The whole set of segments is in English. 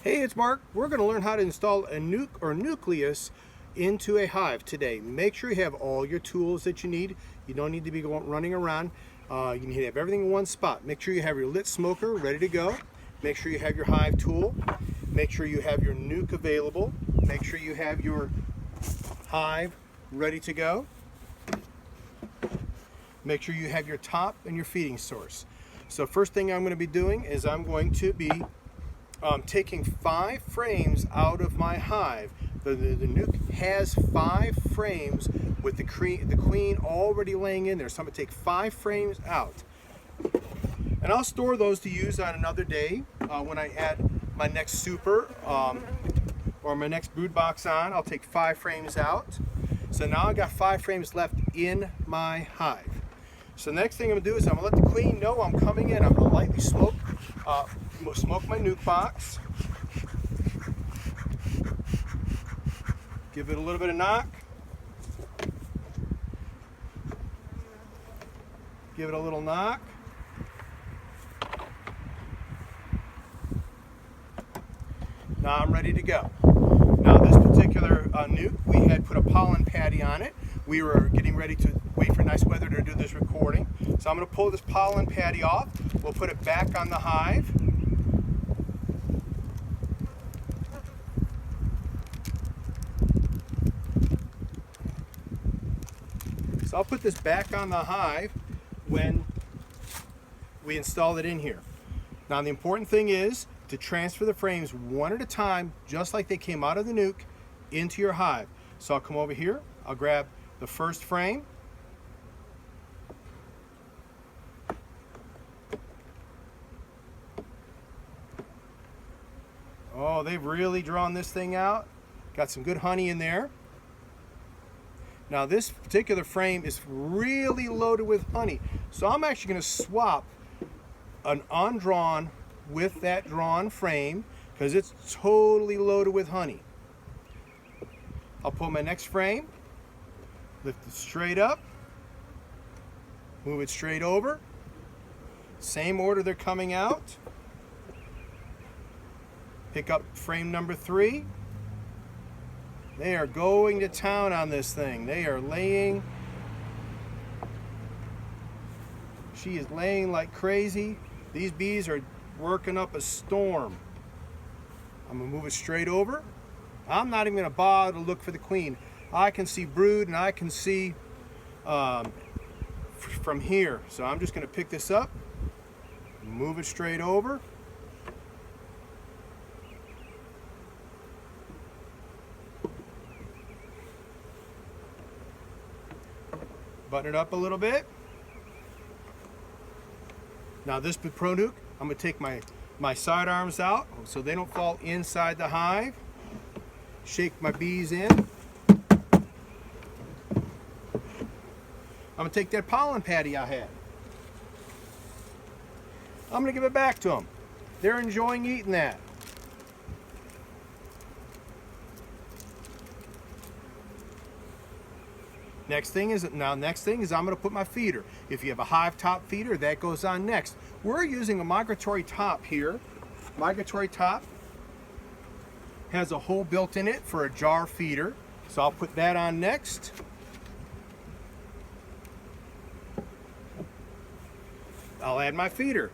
Hey, it's Mark. We're going to learn how to install a nucleus into a hive today. Make sure you have all your tools that you need. You don't need to be running around. You need to have everything in one spot. Make sure you have your lit smoker ready to go. Make sure you have your hive tool. Make sure you have your nuke available. Make sure you have your hive ready to go. Make sure you have your top and your feeding source. So first thing I'm going to be doing is I'm going to be taking 5 frames out of my hive. The nuke has 5 frames with the queen already laying in there. So I'm going to take 5 frames out. And I'll store those to use on another day when I add my next super or my next brood box on. I'll take 5 frames out. So now I've got 5 frames left in my hive. So the next thing I'm going to do is I'm going to let the queen know I'm coming in. I'm going to lightly smoke my nuke box. Give it a little bit of knock. Give it a little knock. Now I'm ready to go. Now this particular nuke, we had put a pollen patty on it. We were getting ready to wait for nice weather to do this recording. So I'm going to pull this pollen patty off. We'll put it back on the hive. So I'll put this back on the hive when we install it in here. Now the important thing is to transfer the frames one at a time, just like they came out of the nuke, into your hive. So I'll come over here, I'll grab the first frame. Oh, they've really drawn this thing out. Got some good honey in there. Now this particular frame is really loaded with honey. So I'm actually going to swap an undrawn with that drawn frame because it's totally loaded with honey. I'll pull my next frame, lift it straight up, move it straight over. Same order they're coming out. Pick up frame number 3. They are going to town on this thing. They are laying. She is laying like crazy. These bees are working up a storm. I'm going to move it straight over. I'm not even going to bother to look for the queen. I can see brood and I can see from here. So I'm just going to pick this up, move it straight over. Button it up a little bit. Now this Pro Nuke, I'm going to take my side arms out so they don't fall inside the hive. Shake my bees in. I'm going to take that pollen patty I had. I'm going to give it back to them. They're enjoying eating that. Next thing is I'm going to put my feeder. If you have a hive top feeder, that goes on next. We're using a migratory top here. Migratory top has a hole built in it for a jar feeder. So I'll put that on next. I'll add my feeder.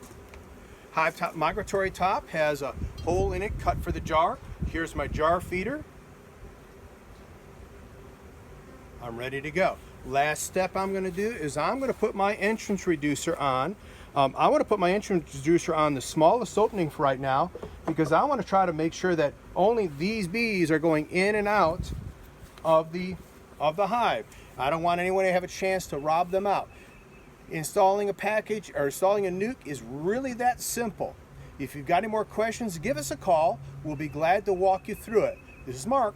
Hive top, migratory top has a hole in it cut for the jar. Here's my jar feeder. I'm ready to go. Last step I'm going to do is I'm going to put my entrance reducer on. I want to put my entrance reducer on the smallest opening for right now because I want to try to make sure that only these bees are going in and out of the hive. I don't want anyone to have a chance to rob them out. Installing a package or installing a nuke is really that simple. If you've got any more questions, give us a call. We'll be glad to walk you through it. This is Mark.